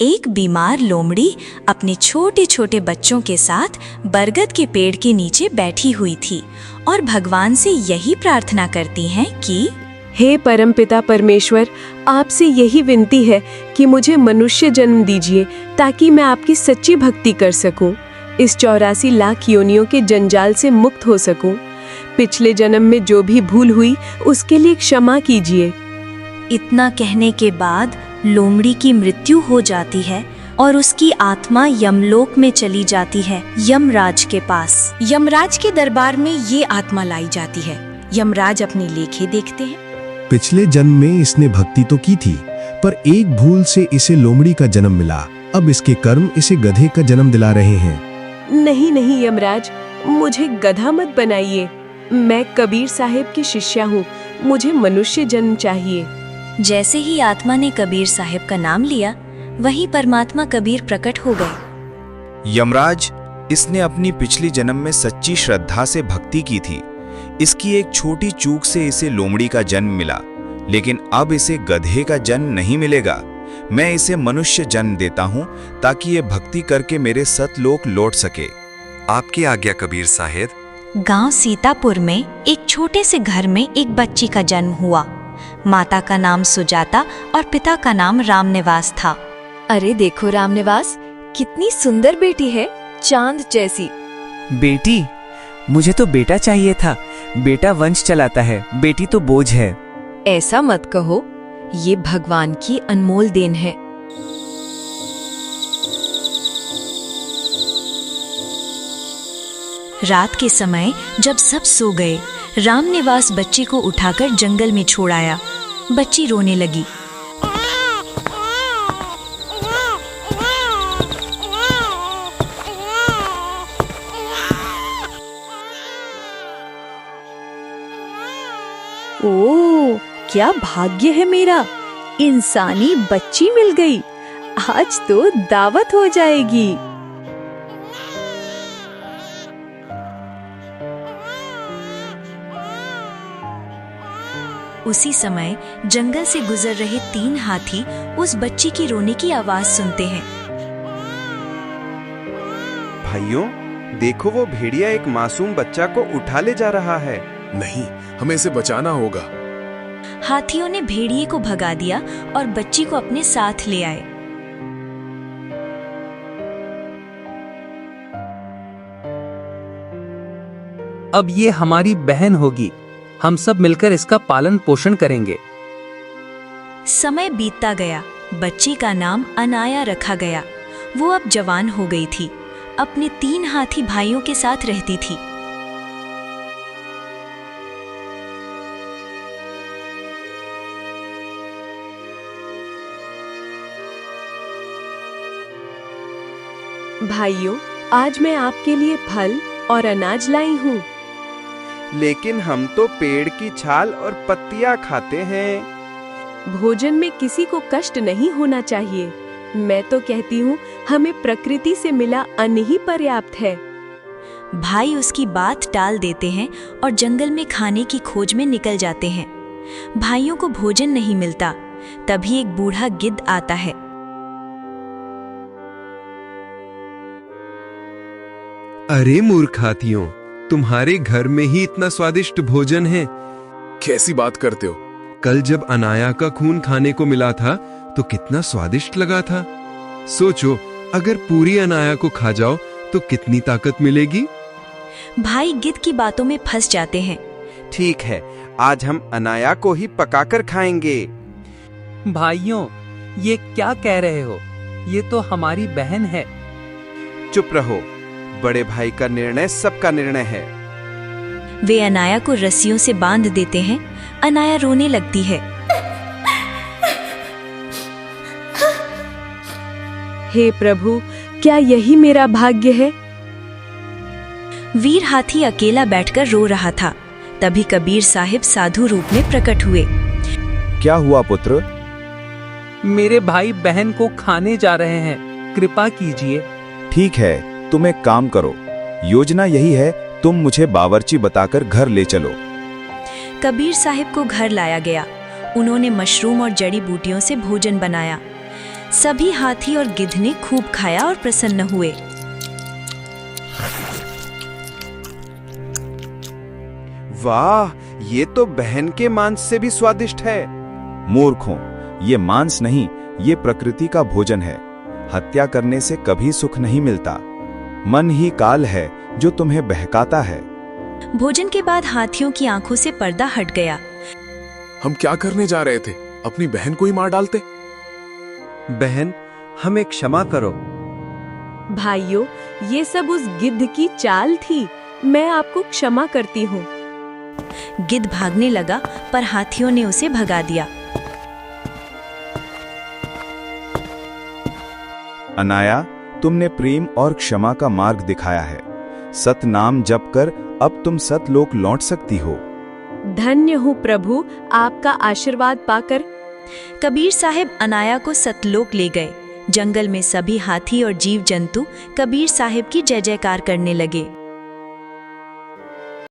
एक बीमार लोमड़ी अपने छोटे छोटे बच्चों के साथ बरगद के पेड़ के नीचे बैठी हुई थी और भगवान से यही प्रार्थना करती हैं कि हे परमपिता परमेश्वर, आपसे यही विनती है कि मुझे मनुष्य जन्म दीजिए ताकि मैं आपकी सच्ची भक्ति कर सकूं, इस 84 लाख योनियों के जंजाल से मुक्त हो सकूं। पिछले जन्म में जो भी भूल हुई उसके लिए क्षमा कीजिए। इतना कहने के बाद लोमड़ी की मृत्यु हो जाती है और उसकी आत्मा यमलोक में चली जाती है, यमराज के पास। यमराज के दरबार में ये आत्मा लाई जाती है। यमराज अपनी लेखे देखते हैं। पिछले जन्म में इसने भक्ति तो की थी, पर एक भूल से इसे लोमड़ी का जन्म मिला। अब इसके कर्म इसे गधे का जन्म दिला रहे हैं। नहीं नहीं यमराज, मुझे गधा मत बनाइए। मैं कबीर साहिब की शिष्या हूँ, मुझे मनुष्य जन्म चाहिए। जैसे ही आत्मा ने कबीर साहिब का नाम लिया, वहीं परमात्मा कबीर प्रकट हो गए। यमराज, इसने अपनी पिछली जन्म में सच्ची श्रद्धा से भक्ति की थी। इसकी एक छोटी चूक से इसे लोमड़ी का जन्म मिला, लेकिन अब इसे गधे का जन्म नहीं मिलेगा। मैं इसे मनुष्य जन्म देता हूँ ताकि ये भक्ति करके मेरे सतलोक लौट सके। आपकी आज्ञा कबीर साहिब। गांव सीतापुर में एक छोटे से घर में एक बच्ची का जन्म हुआ। माता का नाम सुजाता और पिता का नाम रामनिवास था। अरे देखो रामनिवास, कितनी सुंदर बेटी है, चांद जैसी। बेटी? मुझे तो बेटा चाहिए था। बेटा वंश चलाता है, बेटी तो बोझ है। ऐसा मत कहो, ये भगवान की अनमोल देन है। रात के समय जब सब सो गए, रामनिवास बच्ची को उठाकर जंगल में छोड़ आया। बच्ची रोने लगी। ओह, क्या भाग्य है मेरा, इंसानी बच्ची मिल गई। आज तो दावत हो जाएगी। उसी समय जंगल से गुजर रहे 3 हाथी उस बच्ची की रोने की आवाज सुनते हैं। भाइयों, देखो वो भेड़िया एक मासूम बच्चा को उठा ले जा रहा है। नहीं, हमें इसे बचाना होगा। हाथियों ने भेड़िए को भगा दिया और बच्ची को अपने साथ ले आए। अब ये हमारी बहन होगी, हम सब मिलकर इसका पालन पोषण करेंगे। समय बीतता गया। बच्ची का नाम अनाया रखा गया। वो अब जवान हो गई थी, अपने 3 हाथी भाइयों के साथ रहती थी। भाइयों, आज मैं आपके लिए फल और अनाज लाई हूँ। लेकिन हम तो पेड़ की छाल और पत्तियां खाते हैं। भोजन में किसी को कष्ट नहीं होना चाहिए। मैं तो कहती हूँ, हमें प्रकृति से मिला अन्न ही पर्याप्त है। भाई उसकी बात टाल देते हैं और जंगल में खाने की खोज में निकल जाते हैं। भाइयों को भोजन नहीं मिलता। तभी एक बूढ़ा गिद्ध आता है। अरे मूर्ख हाथियों, तुम्हारे घर में ही इतना स्वादिष्ट भोजन है। कैसी बात करते हो? कल जब अनाया का खून खाने को मिला था तो कितना स्वादिष्ट लगा था। सोचो, अगर पूरी अनाया को खा जाओ तो कितनी ताकत मिलेगी। भाई गिद्ध की बातों में फंस जाते हैं। ठीक है, आज हम अनाया को ही पकाकर खाएंगे। भाइयों, ये क्या कह रहे हो? ये तो हमारी बहन है। चुप रहो, बड़े भाई का निर्णय सबका निर्णय है। वे अनाया को रस्सियों से बांध देते हैं। अनाया रोने लगती है। हे प्रभु, क्या यही मेरा भाग्य है? वीर हाथी अकेला बैठकर रो रहा था। तभी कबीर साहिब साधु रूप में प्रकट हुए। क्या हुआ पुत्र? मेरे भाई बहन को खाने जा रहे हैं, कृपा कीजिए। ठीक है, तुम एक काम करो। योजना यही है, तुम मुझे बावर्ची बताकर घर ले चलो। कबीर साहिब को घर लाया गया। उन्होंने मशरूम और जड़ी बूटियों से भोजन बनाया। सभी हाथी और गिद्ध ने खूब खाया और प्रसन्न हुए। वाह, ये तो बहन के मांस से भी स्वादिष्ट है। मूर्खों, ये मांस नहीं, ये प्रकृति का भोजन है। हत्या करने से कभी सुख नहीं मिलता। मन ही काल है जो तुम्हें बहकाता है। भोजन के बाद हाथियों की आंखों से पर्दा हट गया। हम क्या करने जा रहे थे? अपनी बहन को ही मार डालते। बहन, हमें क्षमा करो। भाइयों, ये सब उस गिद्ध की चाल थी। मैं आपको क्षमा करती हूँ। गिद्ध भागने लगा, पर हाथियों ने उसे भगा दिया। अनाया, तुमने प्रेम और क्षमा का मार्ग दिखाया है। सत नाम जप कर अब तुम सतलोक लौट सकती हो। धन्य हूँ प्रभु, आपका आशीर्वाद पाकर। कबीर साहिब अनाया को सतलोक ले गए। जंगल में सभी हाथी और जीव जंतु कबीर साहिब की जय जयकार करने लगे।